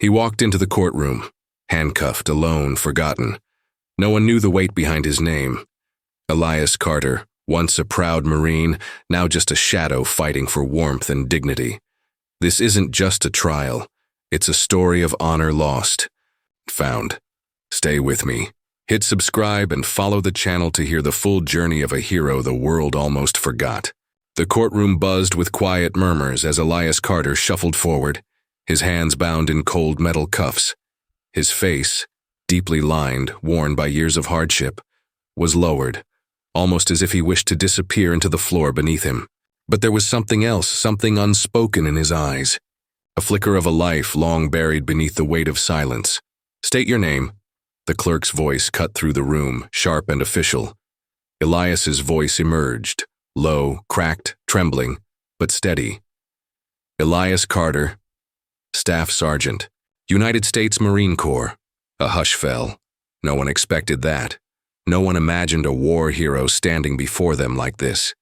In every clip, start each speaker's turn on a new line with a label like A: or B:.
A: He walked into the courtroom, handcuffed, alone, forgotten. No one knew the weight behind his name. Elias Carter, once a proud Marine, now just a shadow fighting for warmth and dignity. This isn't just a trial. It's a story of honor lost. Found. Stay with me. Hit subscribe and follow the channel to hear the full journey of a hero the world almost forgot. The courtroom buzzed with quiet murmurs as Elias Carter shuffled forward, his hands bound in cold metal cuffs. His face, deeply lined, worn by years of hardship, was lowered, almost as if he wished to disappear into the floor beneath him. But there was something else, something unspoken in his eyes. A flicker of a life long buried beneath the weight of silence. State your name. The clerk's voice cut through the room, sharp and official. Elias's voice emerged, low, cracked, trembling, but steady. Elias Carter, Staff Sergeant, United States Marine Corps. A hush fell. No one expected that. No one imagined a war hero standing before them like this.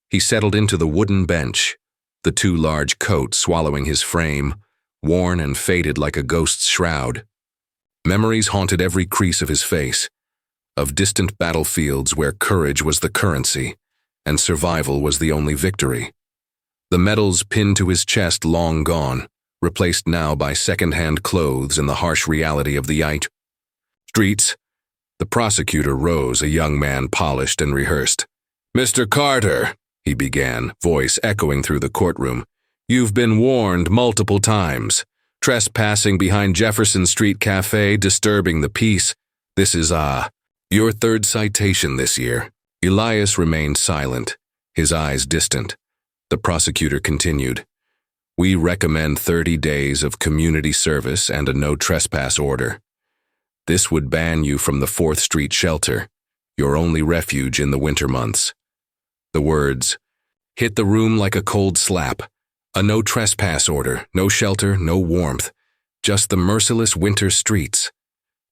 A: He settled into the wooden bench, the too large coat swallowing his frame, worn and faded like a ghost's shroud. Memories haunted every crease of his face, of distant battlefields where courage was the currency and survival was the only victory. The medals pinned to his chest long gone, replaced now by second-hand clothes and the harsh reality of the streets. The prosecutor rose, a young man polished and rehearsed. "Mr. Carter," he began, voice echoing through the courtroom, "you've been warned multiple times. Trespassing behind Jefferson Street Cafe, disturbing the peace. This is, your third citation this year." Elias remained silent, his eyes distant. The prosecutor continued. "We recommend 30 days of community service and a no trespass order. This would ban you from the 4th Street shelter, your only refuge in the winter months." The words hit the room like a cold slap. A no trespass order, no shelter, no warmth, just the merciless winter streets.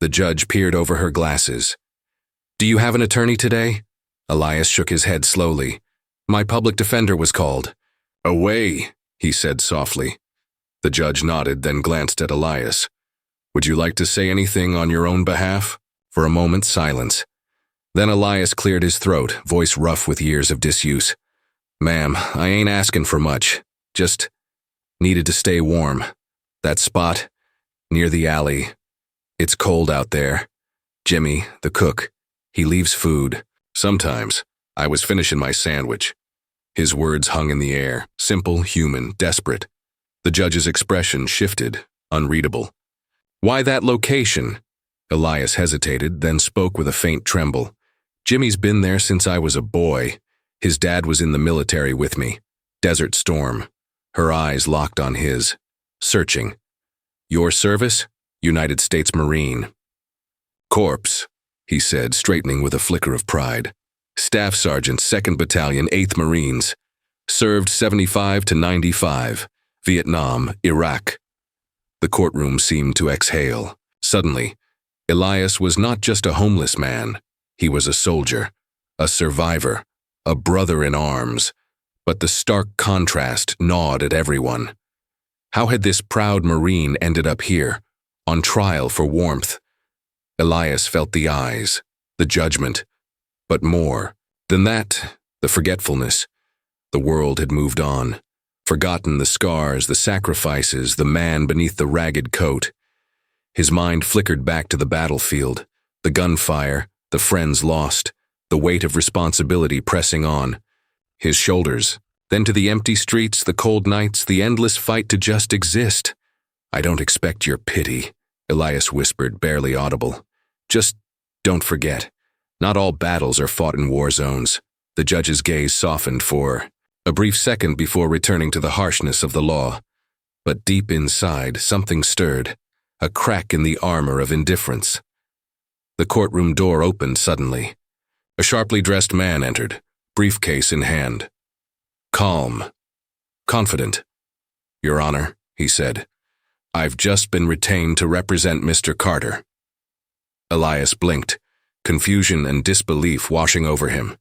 A: The judge peered over her glasses. "Do you have an attorney today?" Elias shook his head slowly. "My public defender was called." "Away," he said softly. The judge nodded, then glanced at Elias. "Would you like to say anything on your own behalf?" For a moment, silence. Then Elias cleared his throat, voice rough with years of disuse. "Ma'am, I ain't asking for much. Just needed to stay warm. That spot, near the alley. It's cold out there. Jimmy, the cook, he leaves food. Sometimes I was finishing my sandwich." His words hung in the air, simple, human, desperate. The judge's expression shifted, unreadable. "Why that location?" Elias hesitated, then spoke with a faint tremble. "Jimmy's been there since I was a boy. His dad was in the military with me. Desert Storm." Her eyes locked on his, searching. "Your service?" "United States Marine." "Corpse," he said, straightening with a flicker of pride. "Staff Sergeant, 2nd Battalion, 8th Marines. Served 75 to 95. Vietnam, Iraq." The courtroom seemed to exhale. Suddenly, Elias was not just a homeless man. He was a soldier, a survivor, a brother in arms. But the stark contrast gnawed at everyone. How had this proud Marine ended up here, on trial for warmth? Elias felt the eyes, the judgment, but more than that, the forgetfulness. The world had moved on, forgotten the scars, the sacrifices, the man beneath the ragged coat. His mind flickered back to the battlefield, the gunfire, the friends lost, the weight of responsibility pressing on. His shoulders, then to the empty streets, the cold nights, the endless fight to just exist. "I don't expect your pity," Elias whispered, barely audible. "Just don't forget, not all battles are fought in war zones." The judge's gaze softened for a brief second before returning to the harshness of the law. But deep inside, something stirred, a crack in the armor of indifference. The courtroom door opened suddenly. A sharply dressed man entered, briefcase in hand. Calm, confident. "Your Honor," he said, "I've just been retained to represent Mr. Carter." Elias blinked, confusion and disbelief washing over him.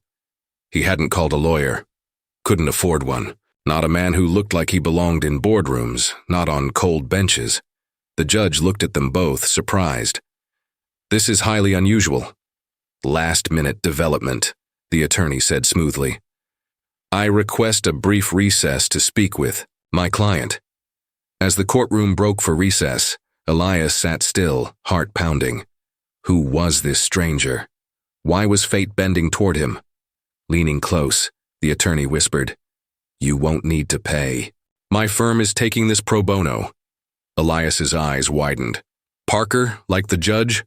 A: He hadn't called a lawyer, couldn't afford one, not a man who looked like he belonged in boardrooms, not on cold benches. The judge looked at them both, surprised. "This is highly unusual." "Last-minute development," the attorney said smoothly. "I request a brief recess to speak with my client." As the courtroom broke for recess, Elias sat still, heart pounding. Who was this stranger? Why was fate bending toward him? Leaning close, the attorney whispered, "You won't need to pay. My firm is taking this pro bono." Elias's eyes widened. "Parker, like the judge?"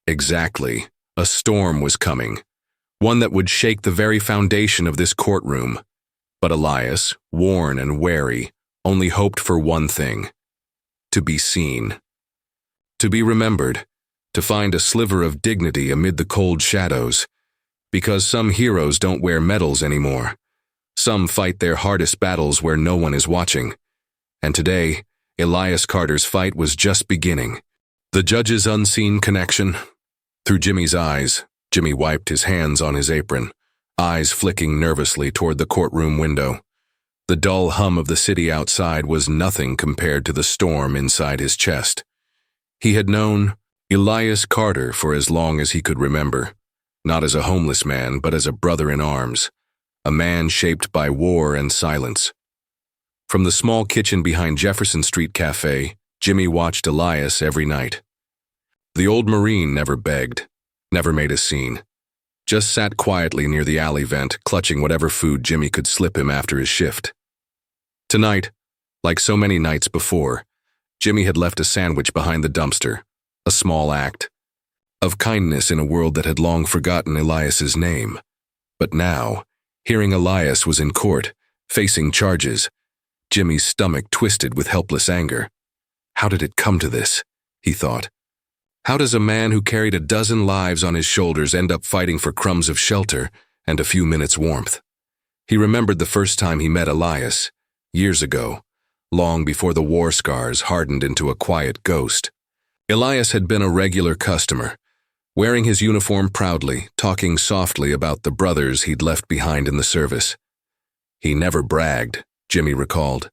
A: Exactly. A storm was coming, one that would shake the very foundation of this courtroom. But Elias, worn and wary, only hoped for one thing: to be seen. To be remembered, to find a sliver of dignity amid the cold shadows. Because some heroes don't wear medals anymore. Some fight their hardest battles where no one is watching. And today, Elias Carter's fight was just beginning. The judge's unseen connection. Through Jimmy's eyes, Jimmy wiped his hands on his apron, eyes flicking nervously toward the courtroom window. The dull hum of the city outside was nothing compared to the storm inside his chest. He had known Elias Carter for as long as he could remember, not as a homeless man, but as a brother in arms, a man shaped by war and silence. From the small kitchen behind Jefferson Street Cafe, Jimmy watched Elias every night. The old Marine never begged, never made a scene, just sat quietly near the alley vent, clutching whatever food Jimmy could slip him after his shift. Tonight, like so many nights before, Jimmy had left a sandwich behind the dumpster, a small act of kindness in a world that had long forgotten Elias's name. But now, hearing Elias was in court, facing charges, Jimmy's stomach twisted with helpless anger. How did it come to this? He thought. How does a man who carried a dozen lives on his shoulders end up fighting for crumbs of shelter and a few minutes' warmth? He remembered the first time he met Elias, years ago, long before the war scars hardened into a quiet ghost. Elias had been a regular customer, wearing his uniform proudly, talking softly about the brothers he'd left behind in the service. He never bragged, Jimmy recalled,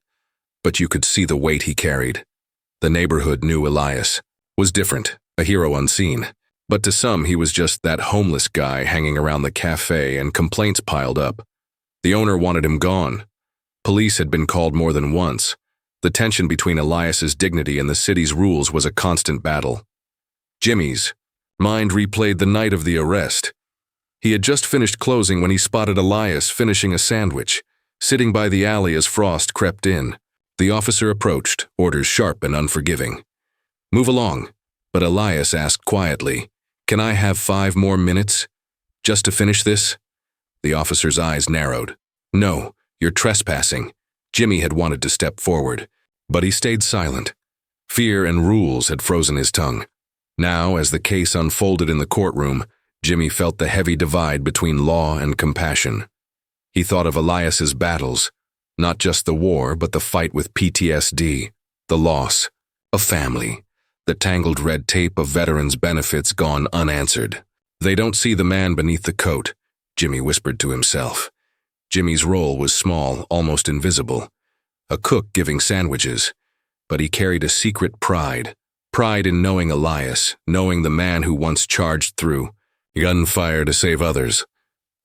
A: but you could see the weight he carried. The neighborhood knew Elias was different, a hero unseen, but to some he was just that homeless guy hanging around the cafe, and complaints piled up. The owner wanted him gone. Police had been called more than once. The tension between Elias's dignity and the city's rules was a constant battle. Jimmy's mind replayed the night of the arrest. He had just finished closing when he spotted Elias finishing a sandwich, sitting by the alley as frost crept in. The officer approached, orders sharp and unforgiving. "Move along." But Elias asked quietly, "Can I have 5 more minutes? Just to finish this?" The officer's eyes narrowed. "No, you're trespassing." Jimmy had wanted to step forward, but he stayed silent. Fear and rules had frozen his tongue. Now, as the case unfolded in the courtroom, Jimmy felt the heavy divide between law and compassion. He thought of Elias's battles, not just the war, but the fight with PTSD, the loss of family, the tangled red tape of veterans' benefits gone unanswered. "They don't see the man beneath the coat," Jimmy whispered to himself. Jimmy's role was small, almost invisible, a cook giving sandwiches, but he carried a secret pride in knowing Elias, knowing the man who once charged through gunfire to save others.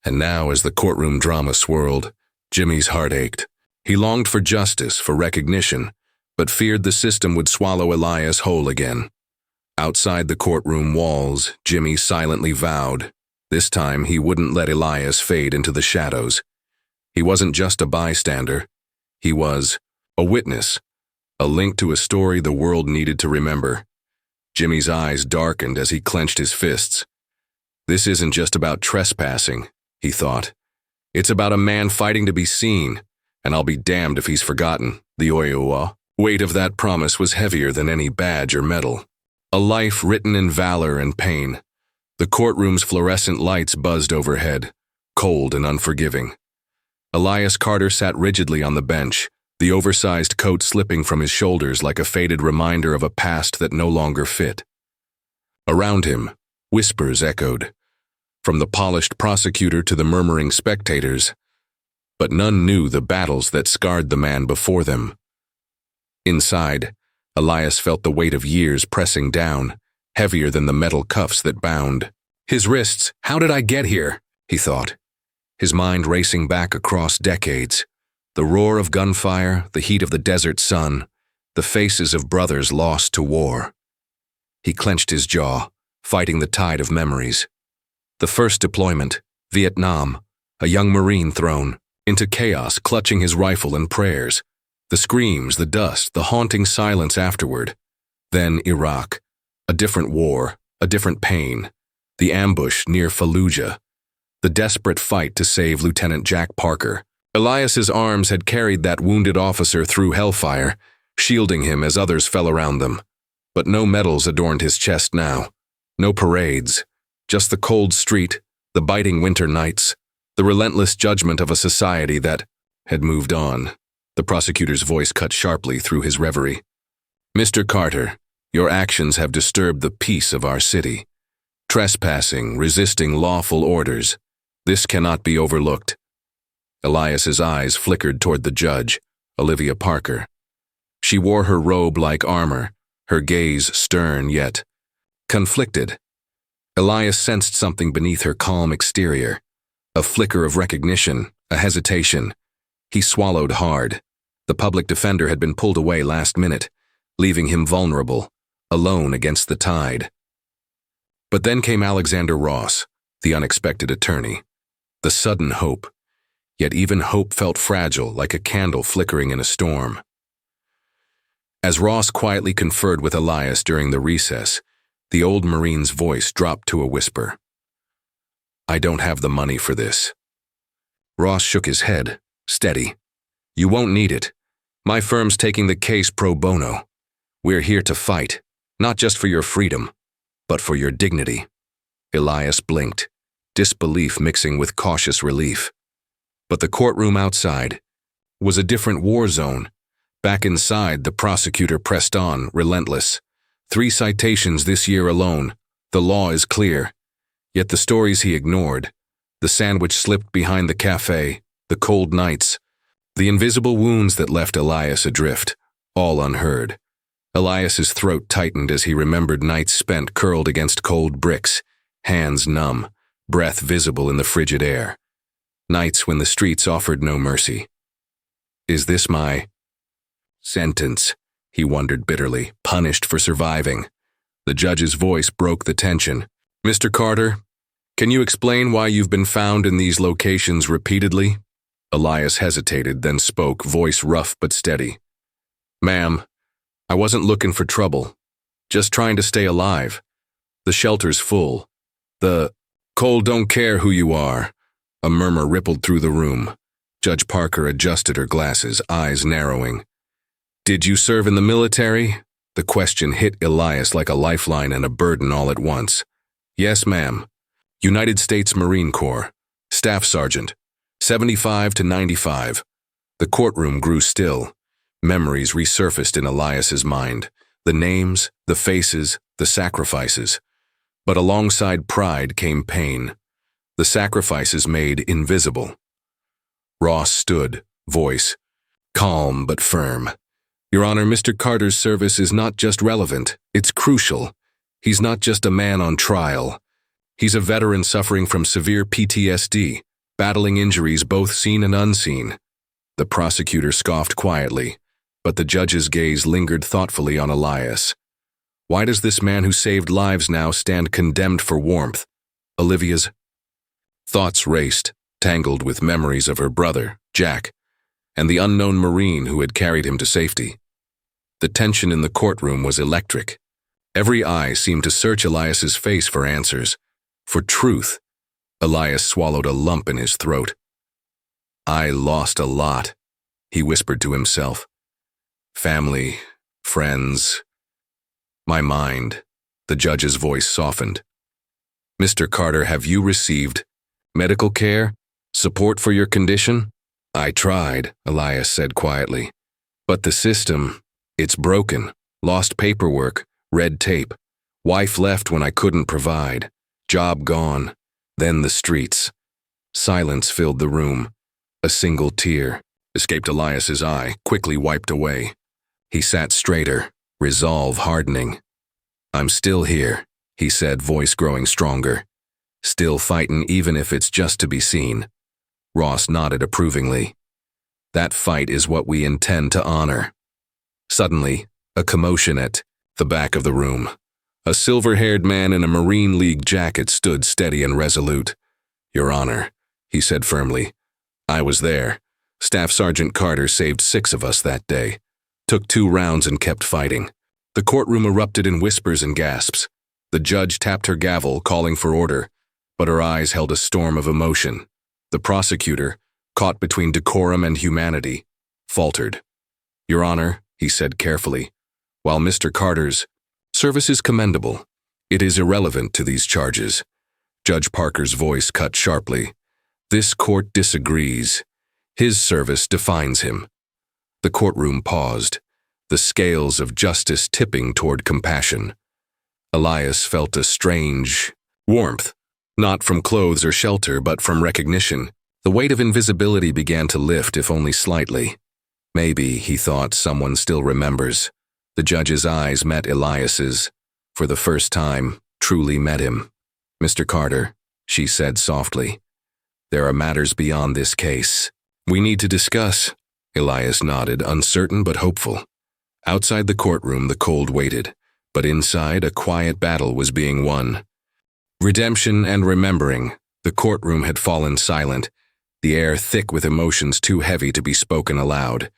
A: And now, as the courtroom drama swirled, Jimmy's heart ached. He longed for justice, for recognition, but feared the system would swallow Elias whole again. Outside the courtroom walls, Jimmy silently vowed, this time he wouldn't let Elias fade into the shadows. He wasn't just a bystander. He was a witness, a link to a story the world needed to remember. Jimmy's eyes darkened as he clenched his fists. This isn't just about trespassing, he thought. It's about a man fighting to be seen, and I'll be damned if he's forgotten. The weight of that promise was heavier than any badge or medal. A life written in valor and pain. The courtroom's fluorescent lights buzzed overhead, cold and unforgiving. Elias Carter sat rigidly on the bench, the oversized coat slipping from his shoulders like a faded reminder of a past that no longer fit. Around him, whispers echoed, from the polished prosecutor to the murmuring spectators, but none knew the battles that scarred the man before them. Inside, Elias felt the weight of years pressing down, heavier than the metal cuffs that bound. His wrists, how did I get here? He thought, his mind racing back across decades. The roar of gunfire, the heat of the desert sun, the faces of brothers lost to war. He clenched his jaw, fighting the tide of memories. The first deployment, Vietnam, a young Marine thrown into chaos, clutching his rifle and prayers. The screams, the dust, the haunting silence afterward. Then Iraq, a different war, a different pain. The ambush near Fallujah, the desperate fight to save Lieutenant Jack Parker. Elias's arms had carried that wounded officer through hellfire, shielding him as others fell around them. But no medals adorned his chest now. No parades. Just the cold street, the biting winter nights, the relentless judgment of a society that had moved on. The prosecutor's voice cut sharply through his reverie. Mr. Carter, your actions have disturbed the peace of our city. Trespassing, resisting lawful orders. This cannot be overlooked. Elias's eyes flickered toward the judge, Olivia Parker. She wore her robe like armor, her gaze stern yet conflicted. Elias sensed something beneath her calm exterior, a flicker of recognition, a hesitation. He swallowed hard. The public defender had been pulled away last minute, leaving him vulnerable, alone against the tide. But then came Alexander Ross, the unexpected attorney. The sudden hope. Yet even hope felt fragile, like a candle flickering in a storm. As Ross quietly conferred with Elias during the recess, the old Marine's voice dropped to a whisper. I don't have the money for this. Ross shook his head, steady. You won't need it. My firm's taking the case pro bono. We're here to fight, not just for your freedom, but for your dignity. Elias blinked, disbelief mixing with cautious relief. But the courtroom outside was a different war zone. Back inside, the prosecutor pressed on, relentless. 3 citations this year alone. The law is clear. Yet the stories he ignored, the sandwich slipped behind the cafe, the cold nights, the invisible wounds that left Elias adrift, all unheard. Elias's throat tightened as he remembered nights spent curled against cold bricks, hands numb, breath visible in the frigid air. Nights when the streets offered no mercy. Is this my sentence? He wondered bitterly, punished for surviving. The judge's voice broke the tension. Mr. Carter, can you explain why you've been found in these locations repeatedly? Elias hesitated, then spoke, voice rough but steady. Ma'am, I wasn't looking for trouble. Just trying to stay alive. The shelter's full. The cold don't care who you are. A murmur rippled through the room. Judge Parker adjusted her glasses, eyes narrowing. Did you serve in the military? The question hit Elias like a lifeline and a burden all at once. Yes, ma'am. United States Marine Corps. Staff Sergeant. 75 to 95. The courtroom grew still. Memories resurfaced in Elias's mind. The names, the faces, the sacrifices. But alongside pride came pain. The sacrifices made invisible. Ross stood, voice calm but firm. Your Honor, Mr. Carter's service is not just relevant, it's crucial. He's not just a man on trial. He's a veteran suffering from severe PTSD, battling injuries both seen and unseen. The prosecutor scoffed quietly, but the judge's gaze lingered thoughtfully on Elias. Why does this man who saved lives now stand condemned for warmth? Olivia's thoughts raced, tangled with memories of her brother, Jack, and the unknown Marine who had carried him to safety. The tension in the courtroom was electric. Every eye seemed to search Elias's face for answers, for truth. Elias swallowed a lump in his throat. I lost a lot, he whispered to himself. Family, friends. My mind. The judge's voice softened. Mr. Carter, have you received medical care? Support for your condition? I tried, Elias said quietly. But the system, it's broken. Lost paperwork, red tape. Wife left when I couldn't provide. Job gone. Then the streets. Silence filled the room. A single tear escaped Elias's eye, quickly wiped away. He sat straighter, resolve hardening. "I'm still here," he said, voice growing stronger. "Still fightin' even if it's just to be seen." Ross nodded approvingly. "That fight is what we intend to honor." Suddenly, a commotion at the back of the room. A silver-haired man in a Marine League jacket stood steady and resolute. "Your Honor," he said firmly. "I was there. Staff Sergeant Carter saved 6 of us that day. Took 2 rounds and kept fighting." The courtroom erupted in whispers and gasps. The judge tapped her gavel, calling for order, but her eyes held a storm of emotion. The prosecutor, caught between decorum and humanity, faltered. "Your Honor," he said carefully, "while Mr. Carter's service is commendable, it is irrelevant to these charges." Judge Parker's voice cut sharply. "This court disagrees. His service defines him." The courtroom paused, the scales of justice tipping toward compassion. Elias felt a strange warmth, not from clothes or shelter, but from recognition. The weight of invisibility began to lift, if only slightly. Maybe, he thought, someone still remembers. The judge's eyes met Elias's. For the first time, truly met him. "Mr. Carter," she said softly, "there are matters beyond this case we need to discuss." Elias nodded, uncertain but hopeful. Outside the courtroom, the cold waited, but inside, a quiet battle was being won. Redemption and remembering. The courtroom had fallen silent, the air thick with emotions too heavy to be spoken aloud.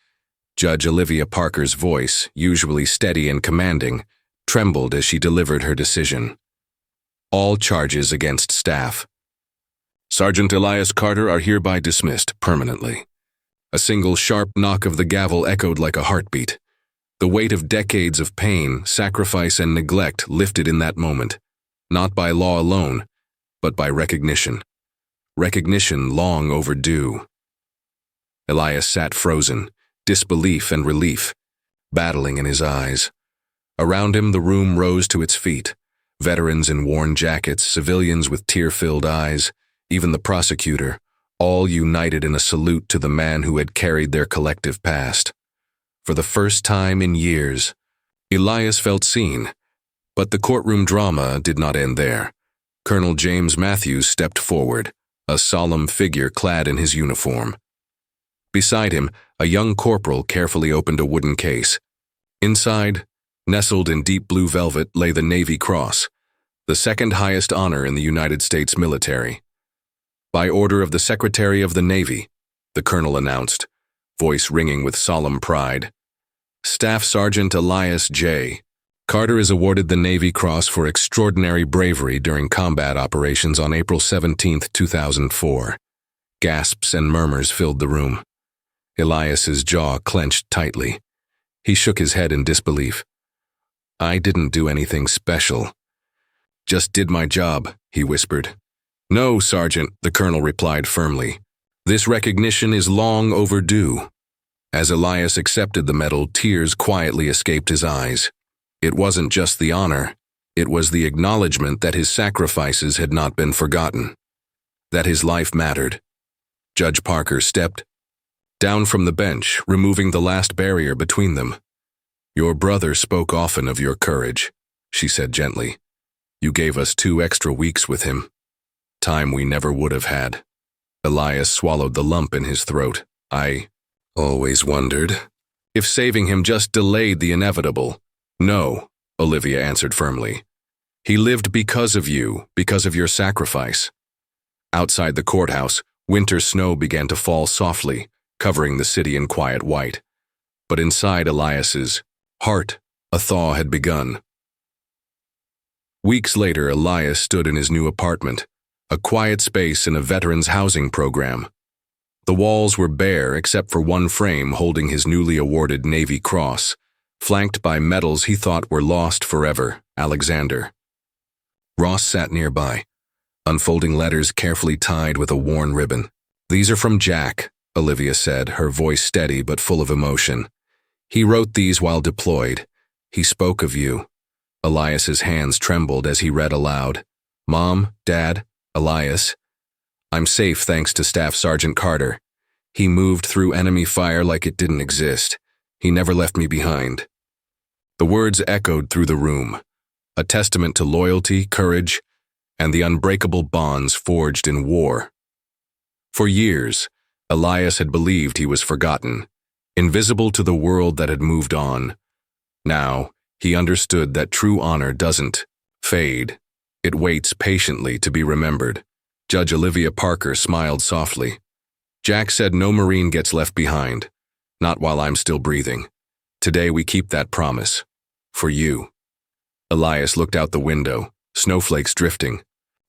A: Judge Olivia Parker's voice, usually steady and commanding, trembled as she delivered her decision. "All charges against staff Sergeant Elias Carter are hereby dismissed permanently." A single sharp knock of the gavel echoed like a heartbeat. The weight of decades of pain, sacrifice, and neglect lifted in that moment, not by law alone, but by recognition. Recognition long overdue. Elias sat frozen, disbelief and relief, battling in his eyes. Around him, the room rose to its feet. Veterans in worn jackets, civilians with tear-filled eyes, even the prosecutor, all united in a salute to the man who had carried their collective past. For the first time in years, Elias felt seen. But the courtroom drama did not end there. Colonel James Matthews stepped forward, a solemn figure clad in his uniform. Beside him, a young corporal carefully opened a wooden case. Inside, nestled in deep blue velvet, lay the Navy Cross, the second highest honor in the United States military. "By order of the Secretary of the Navy," the colonel announced, voice ringing with solemn pride. "Staff Sergeant Elias J. Carter is awarded the Navy Cross for extraordinary bravery during combat operations on April 17, 2004. Gasps and murmurs filled the room. Elias's jaw clenched tightly. He shook his head in disbelief. "I didn't do anything special. Just did my job," he whispered. "No, Sergeant," the colonel replied firmly. "This recognition is long overdue." As Elias accepted the medal, tears quietly escaped his eyes. It wasn't just the honor, it was the acknowledgement that his sacrifices had not been forgotten, that his life mattered. Judge Parker stepped down from the bench, removing the last barrier between them. "Your brother spoke often of your courage," she said gently. "You gave us 2 extra weeks with him. Time we never would have had." Elias swallowed the lump in his throat. "I always wondered if saving him just delayed the inevitable." "No," Olivia answered firmly. "He lived because of you, because of your sacrifice." Outside the courthouse, winter snow began to fall softly, covering the city in quiet white. But inside Elias's heart, a thaw had begun. Weeks later, Elias stood in his new apartment, a quiet space in a veterans' housing program. The walls were bare except for one frame holding his newly awarded Navy Cross, flanked by medals he thought were lost forever. Alexander. Ross sat nearby, unfolding letters carefully tied with a worn ribbon. "These are from Jack," Olivia said, her voice steady but full of emotion. "He wrote these while deployed. He spoke of you." Elias's hands trembled as he read aloud. "Mom, Dad, Elias, I'm safe thanks to Staff Sergeant Carter. He moved through enemy fire like it didn't exist. He never left me behind." The words echoed through the room, a testament to loyalty, courage, and the unbreakable bonds forged in war. For years, Elias had believed he was forgotten, invisible to the world that had moved on. Now, he understood that true honor doesn't fade. It waits patiently to be remembered. Judge Olivia Parker smiled softly. Jack said no Marine gets left behind, not while I'm still breathing. Today we keep that promise. For you. Elias looked out the window, snowflakes drifting.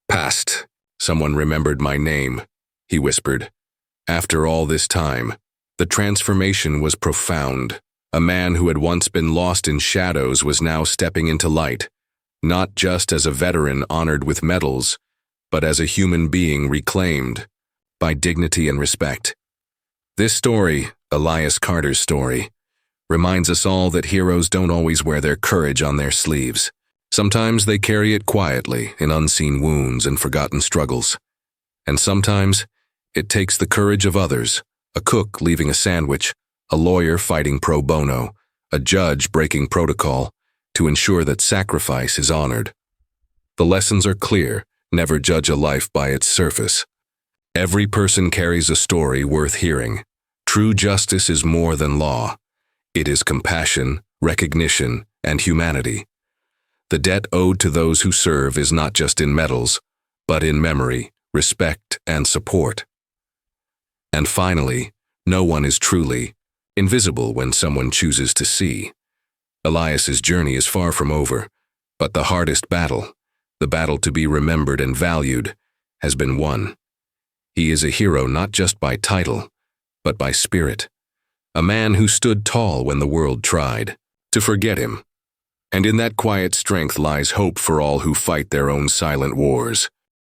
A: Past. Someone remembered my name, he whispered. After all this time, the transformation was profound. A man who had once been lost in shadows was now stepping into light, not just as a veteran honored with medals, but as a human being reclaimed by dignity and respect. This story, Elias Carter's story, reminds us all that heroes don't always wear their courage on their sleeves. Sometimes they carry it quietly in unseen wounds and forgotten struggles. And sometimes it takes the courage of others, a cook leaving a sandwich, a lawyer fighting pro bono, a judge breaking protocol, to ensure that sacrifice is honored. The lessons are clear. Never judge a life by its surface. Every person carries a story worth hearing. True justice is more than law. It is compassion, recognition, and humanity. The debt owed to those who serve is not just in medals, but in memory, respect, and support. And finally, no one is truly invisible when someone chooses to see. Elias's journey is far from over, but the hardest battle, the battle to be remembered and valued, has been won. He is a hero not just by title, but by spirit. A man who stood tall when the world tried to forget him. And in that quiet strength lies hope for all who fight their own silent wars.